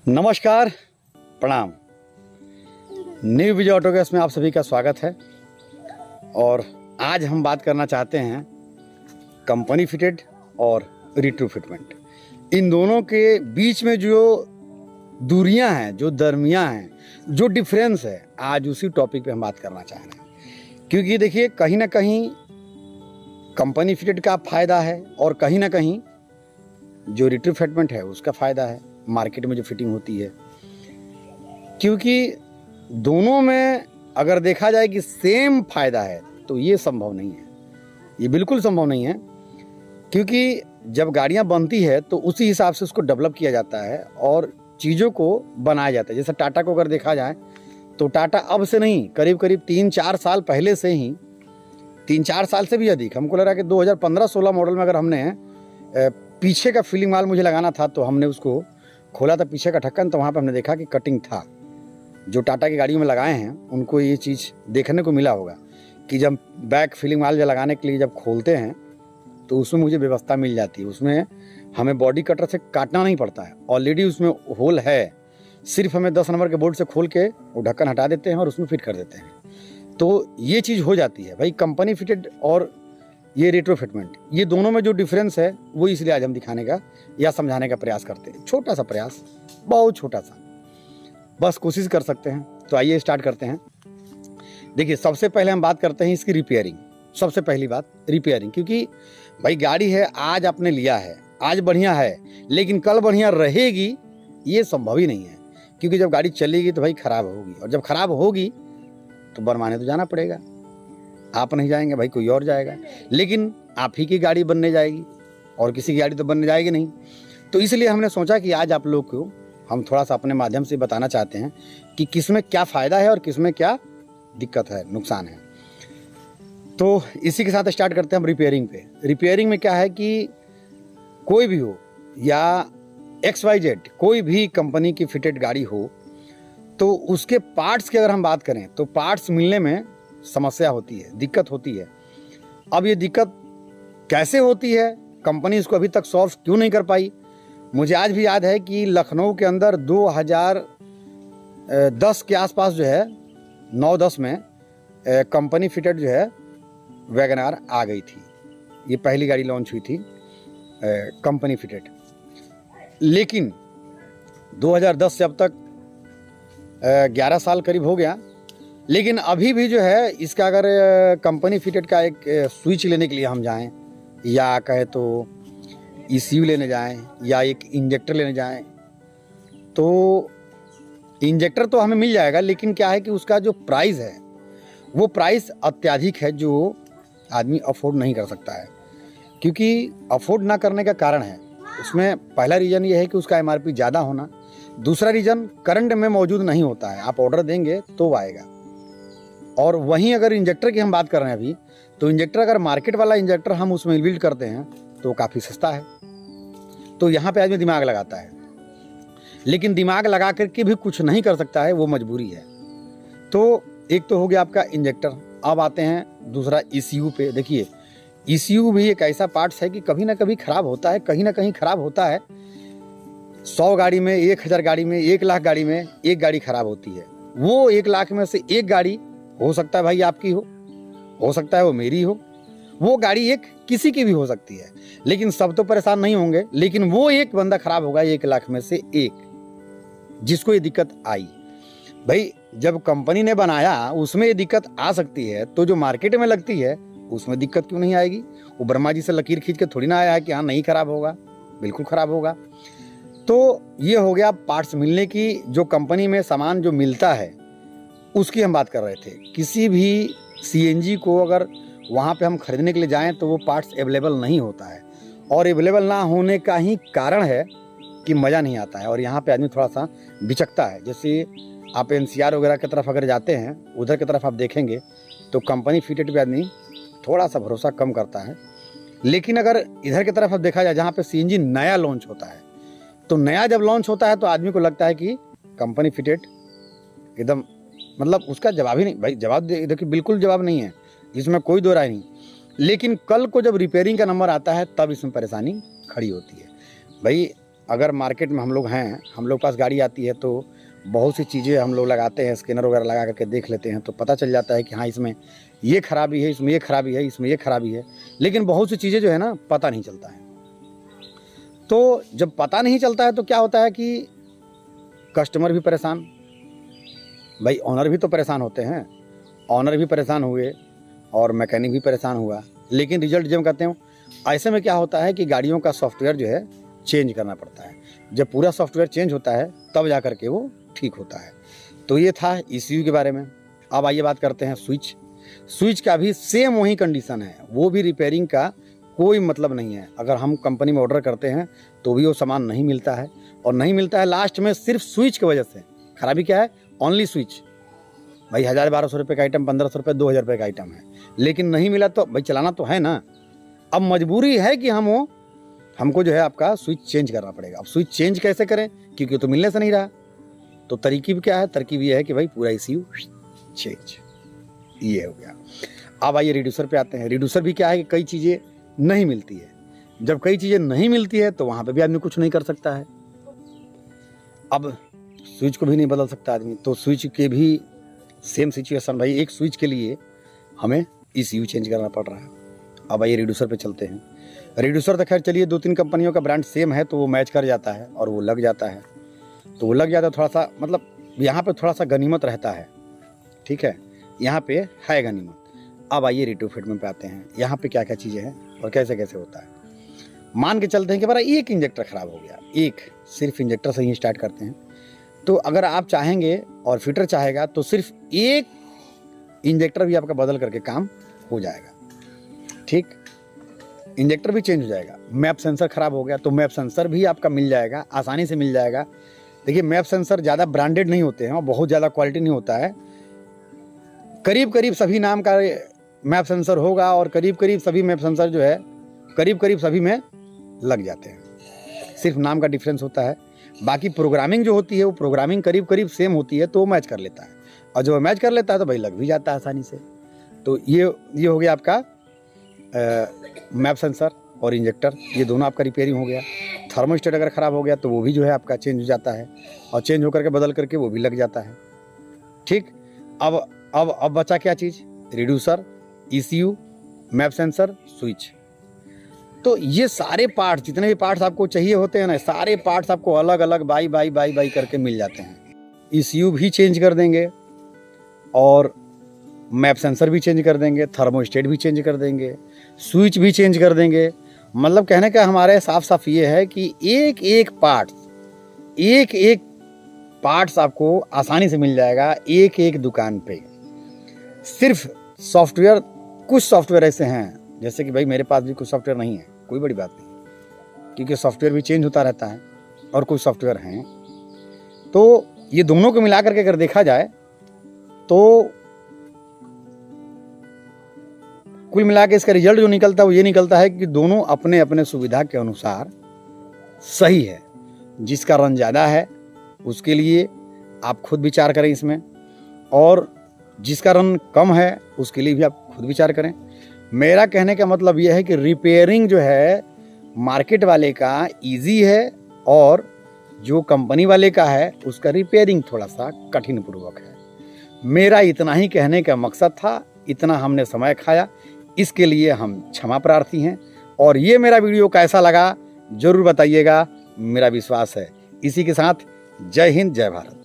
नमस्कार, प्रणाम। न्यू विजय ऑटोगैस में आप सभी का स्वागत है। और आज हम बात करना चाहते हैं कंपनी फिटेड और रिट्रोफिटमेंट, इन दोनों के बीच में जो दूरियां हैं, जो दरमियां हैं, जो डिफरेंस है, आज उसी टॉपिक पे हम बात करना चाह रहे हैं। क्योंकि देखिए, कहीं ना कहीं कंपनी फिटेड का फ़ायदा है और कहीं ना कहीं जो रिट्रोफिटमेंट है उसका फ़ायदा है मार्केट में जो फिटिंग होती है। क्योंकि दोनों में अगर देखा जाए कि सेम फायदा है तो ये संभव नहीं है, ये बिल्कुल संभव नहीं है। क्योंकि जब गाड़ियां बनती है तो उसी हिसाब से उसको डेवलप किया जाता है और चीज़ों को बनाया जाता है। जैसे टाटा को अगर देखा जाए तो टाटा अब से नहीं, करीब करीब 3-4 साल पहले से ही, 3-4 साल से भी अधिक, हमको लग रहा है कि 2015-16 मॉडल में अगर हमने पीछे का फीलिंग माल मुझे लगाना था तो हमने उसको खोला था, पीछे का ढक्कन, तो वहाँ पे हमने देखा कि कटिंग था। जो टाटा की गाड़ियों में लगाए हैं उनको ये चीज़ देखने को मिला होगा कि जब बैक फीलिंग माल जब लगाने के लिए जब खोलते हैं तो उसमें मुझे व्यवस्था मिल जाती है। उसमें हमें बॉडी कटर से काटना नहीं पड़ता है, ऑलरेडी उसमें होल है। सिर्फ हमें 10 नंबर के बोल्ट से खोल के वो ढक्कन हटा देते हैं और उसमें फिट कर देते हैं। तो ये चीज़ हो जाती है भाई। कंपनी फिटेड और ये रेट्रोफिटमेंट, ये दोनों में जो डिफरेंस है वो इसलिए आज हम दिखाने का या समझाने का प्रयास करते हैं। छोटा सा प्रयास, बहुत छोटा सा, बस कोशिश कर सकते हैं। तो आइए स्टार्ट करते हैं। देखिए, सबसे पहले हम बात करते हैं इसकी रिपेयरिंग। सबसे पहली बात रिपेयरिंग, क्योंकि भाई गाड़ी है, आज आपने लिया है, आज बढ़िया है, लेकिन कल बढ़िया रहेगी ये संभव ही नहीं है। क्योंकि जब गाड़ी चलेगी तो भाई खराब होगी, और जब खराब होगी तो बनवाने तो जाना पड़ेगा। आप नहीं जाएंगे भाई, कोई और जाएगा, लेकिन आप ही की गाड़ी बनने जाएगी और किसी की गाड़ी तो बनने जाएगी नहीं। तो इसलिए हमने सोचा कि आज आप लोग को हम थोड़ा सा अपने माध्यम से बताना चाहते हैं कि किसमें क्या फ़ायदा है और किसमें क्या दिक्कत है, नुकसान है। तो इसी के साथ स्टार्ट करते हैं हम रिपेयरिंग पे। रिपेयरिंग में क्या है कि कोई भी हो या XYZ कोई भी कंपनी की फिटेड गाड़ी हो तो उसके पार्ट्स की अगर हम बात करें तो पार्ट्स मिलने में समस्या होती है, दिक्कत होती है। अब ये दिक्कत कैसे होती है, कंपनी इसको अभी तक सॉल्व क्यों नहीं कर पाई। मुझे आज भी याद है कि लखनऊ के अंदर 2010 के आसपास जो है, 9-10 में कंपनी फिटेड जो है वैगनार आ गई थी। ये पहली गाड़ी लॉन्च हुई थी कंपनी फिटेड। लेकिन 2010 से अब तक 11 साल करीब हो गया। लेकिन अभी भी जो है इसका अगर कंपनी फिटेड का एक स्विच लेने के लिए हम जाएं, या कहे तो ECU लेने जाएं, या एक इंजेक्टर लेने जाएं, तो इंजेक्टर तो हमें मिल जाएगा, लेकिन क्या है कि उसका जो प्राइस है वो प्राइस अत्यधिक है, जो आदमी अफोर्ड नहीं कर सकता है। क्योंकि अफोर्ड ना करने का कारण है, उसमें पहला रीज़न ये है कि उसका MRP ज़्यादा होना। दूसरा रीज़न करंट में मौजूद नहीं होता है, आप ऑर्डर देंगे तो आएगा। और वहीं अगर इंजेक्टर की हम बात कर रहे हैं अभी, तो इंजेक्टर अगर मार्केट वाला इंजेक्टर हम उसमें बिल्ड करते हैं तो काफ़ी सस्ता है। तो यहाँ पे आदमी दिमाग लगाता है, लेकिन दिमाग लगा करके भी कुछ नहीं कर सकता है, वो मजबूरी है। तो एक तो हो गया आपका इंजेक्टर। अब आते हैं दूसरा ECU पे। देखिए, ECU भी एक ऐसा पार्ट्स है कि कभी ना कभी खराब होता है, कहीं ना कहीं खराब होता है। 100 गाड़ी में, 1000 गाड़ी में, 1 लाख गाड़ी में एक गाड़ी खराब होती है। वो 1 लाख में से एक गाड़ी हो सकता है भाई आपकी हो सकता है वो मेरी हो, वो गाड़ी एक किसी की भी हो सकती है। लेकिन सब तो परेशान नहीं होंगे, लेकिन वो एक बंदा खराब होगा 1 लाख में से एक, जिसको ये दिक्कत आई। भाई जब कंपनी ने बनाया उसमें ये दिक्कत आ सकती है, तो जो मार्केट में लगती है उसमें दिक्कत क्यों नहीं आएगी। वो ब्रह्मा जी से लकीर खींच के थोड़ी ना आया है कि हाँ नहीं खराब होगा, बिल्कुल खराब होगा। तो ये हो गया पार्ट्स मिलने की। जो कंपनी में सामान जो मिलता है उसकी हम बात कर रहे थे। किसी भी CNG को अगर वहाँ पे हम खरीदने के लिए जाएं तो वो पार्ट्स अवेलेबल नहीं होता है, और अवेलेबल ना होने का ही कारण है कि मज़ा नहीं आता है, और यहाँ पे आदमी थोड़ा सा बिचकता है। जैसे आप NCR वगैरह की तरफ अगर जाते हैं, उधर की तरफ आप देखेंगे तो कंपनी फिटेड पे आदमी थोड़ा सा भरोसा कम करता है। लेकिन अगर इधर की तरफ अब देखा जाए, जहाँ पे CNG नया लॉन्च होता है, तो नया जब लॉन्च होता है तो आदमी को लगता है कि कंपनी फिटेड एकदम, मतलब उसका जवाब ही नहीं भाई। जवाब देखिए, बिल्कुल जवाब नहीं है, इसमें कोई दो राय नहीं। लेकिन कल को जब रिपेयरिंग का नंबर आता है तब इसमें परेशानी खड़ी होती है। भाई अगर मार्केट में हम लोग हैं, हम लोग पास गाड़ी आती है तो बहुत सी चीज़ें हम लोग लगाते हैं, स्कैनर वगैरह लगा करके देख लेते हैं तो पता चल जाता है कि हाँ इसमें ये खराबी है, इसमें ये खराबी है, इसमें ये खराबी है। लेकिन बहुत सी चीज़ें जो है ना पता नहीं चलता है। तो जब पता नहीं चलता है तो क्या होता है कि कस्टमर भी परेशान, भाई ऑनर भी तो परेशान होते हैं, ऑनर भी परेशान हुए और मैकेनिक भी परेशान हुआ। लेकिन रिजल्ट जब कहते हैं ऐसे में क्या होता है कि गाड़ियों का सॉफ्टवेयर जो है चेंज करना पड़ता है। जब पूरा सॉफ्टवेयर चेंज होता है तब जा करके वो ठीक होता है। तो ये था ECU के बारे में। अब आइए बात करते हैं स्विच का भी सेम वही कंडीशन है, वो भी रिपेयरिंग का कोई मतलब नहीं है। अगर हम कंपनी में ऑर्डर करते हैं तो भी वो सामान नहीं मिलता है, और नहीं मिलता है लास्ट में सिर्फ स्विच की वजह से। खराबी क्या है? Only switch. भाई 1000-1200 रुपये का आइटम, 1500 रुपये, 2000 रुपये का आइटम है, लेकिन नहीं मिला तो भाई चलाना तो है ना। अब मजबूरी है कि हमको जो है आपका स्विच चेंज करना पड़ेगा। अब स्विच चेंज कैसे करें, क्योंकि तो मिलने से नहीं रहा। तो तरकीब क्या है? तरकीब ये है कि भाई पूरा ECU चेंज, ये हो गया। अब आइए रिड्यूसर पे आते हैं। रिड्यूसर भी क्या है कि कई चीज़ें नहीं मिलती है। जब कई चीज़ें नहीं मिलती है तो वहाँ पे भी आदमी कुछ नहीं कर सकता है। अब स्विच को भी नहीं बदल सकता आदमी, तो स्विच के भी सेम सिचुएशन। भाई एक स्विच के लिए हमें ECU चेंज करना पड़ रहा है। अब आइए रिड्यूसर पे चलते हैं। रिड्यूसर तो खैर चलिए 2-3 कंपनियों का ब्रांड सेम है तो वो मैच कर जाता है और वो लग जाता है। तो वो लग जाता है, थोड़ा सा मतलब यहाँ पे थोड़ा सा गनीमत रहता है, ठीक है, यहाँ पे है गनीमत। अब आइए रिट्रोफिटमेंट पे आते हैं। यहाँ पे क्या क्या चीज़ें हैं और कैसे कैसे होता है। मान के चलते हैं कि हमारा एक इंजेक्टर ख़राब हो गया, एक सिर्फ इंजेक्टर से ही स्टार्ट करते हैं। तो अगर आप चाहेंगे और फिटर चाहेगा तो सिर्फ एक इंजेक्टर भी आपका बदल करके काम हो जाएगा, ठीक, इंजेक्टर भी चेंज हो जाएगा। मैप सेंसर ख़राब हो गया तो मैप सेंसर भी आपका मिल जाएगा, आसानी से मिल जाएगा। देखिए मैप सेंसर ज़्यादा ब्रांडेड नहीं होते हैं और बहुत ज़्यादा क्वालिटी नहीं होता है। करीब करीब सभी नाम का मैप सेंसर होगा और करीब करीब सभी मैप सेंसर जो है करीब करीब सभी में लग जाते हैं, सिर्फ नाम का डिफरेंस होता है। बाकी प्रोग्रामिंग जो होती है वो प्रोग्रामिंग करीब करीब सेम होती है तो वो मैच कर लेता है, और जब मैच कर लेता है तो भाई लग भी जाता है आसानी से। तो ये हो गया आपका मैप सेंसर और इंजेक्टर, ये दोनों आपका रिपेयरिंग हो गया। थर्मोस्टेट अगर ख़राब हो गया तो वो भी जो है आपका चेंज हो जाता है, और चेंज होकर के बदल करके वो भी लग जाता है, ठीक। अब बचा क्या चीज़? Reducer, ECU, map sensor, switch. तो ये सारे पार्ट्स, जितने भी पार्ट्स आपको चाहिए होते हैं ना, सारे पार्ट्स आपको अलग अलग बाई करके मिल जाते हैं। ECU भी चेंज कर देंगे और मैप सेंसर भी चेंज कर देंगे, थर्मोस्टेट भी चेंज कर देंगे, स्विच भी चेंज कर देंगे। मतलब कहने का हमारे साफ ये है कि एक एक पार्ट्स आपको आसानी से मिल जाएगा एक एक दुकान पे। सिर्फ सॉफ्टवेयर, कुछ सॉफ्टवेयर ऐसे हैं जैसे कि भाई मेरे पास भी कुछ सॉफ्टवेयर नहीं है, कोई बड़ी बात नहीं, क्योंकि सॉफ्टवेयर भी चेंज होता रहता है और कुछ सॉफ्टवेयर हैं। तो ये दोनों को मिला करके अगर देखा जाए तो कुल मिला के इसका रिजल्ट जो निकलता है वो ये निकलता है कि दोनों अपने अपने सुविधा के अनुसार सही है। जिसका रन ज़्यादा है उसके लिए आप खुद विचार करें इसमें, और जिसका रन कम है उसके लिए भी आप खुद विचार करें। मेरा कहने का मतलब यह है कि रिपेयरिंग जो है मार्केट वाले का इजी है और जो कंपनी वाले का है उसका रिपेयरिंग थोड़ा सा कठिन पूर्वक है। मेरा इतना ही कहने का मकसद था, इतना हमने समय खाया, इसके लिए हम क्षमा प्रार्थी हैं। और ये मेरा वीडियो कैसा लगा ज़रूर बताइएगा, मेरा विश्वास है। इसी के साथ जय हिंद, जय भारत।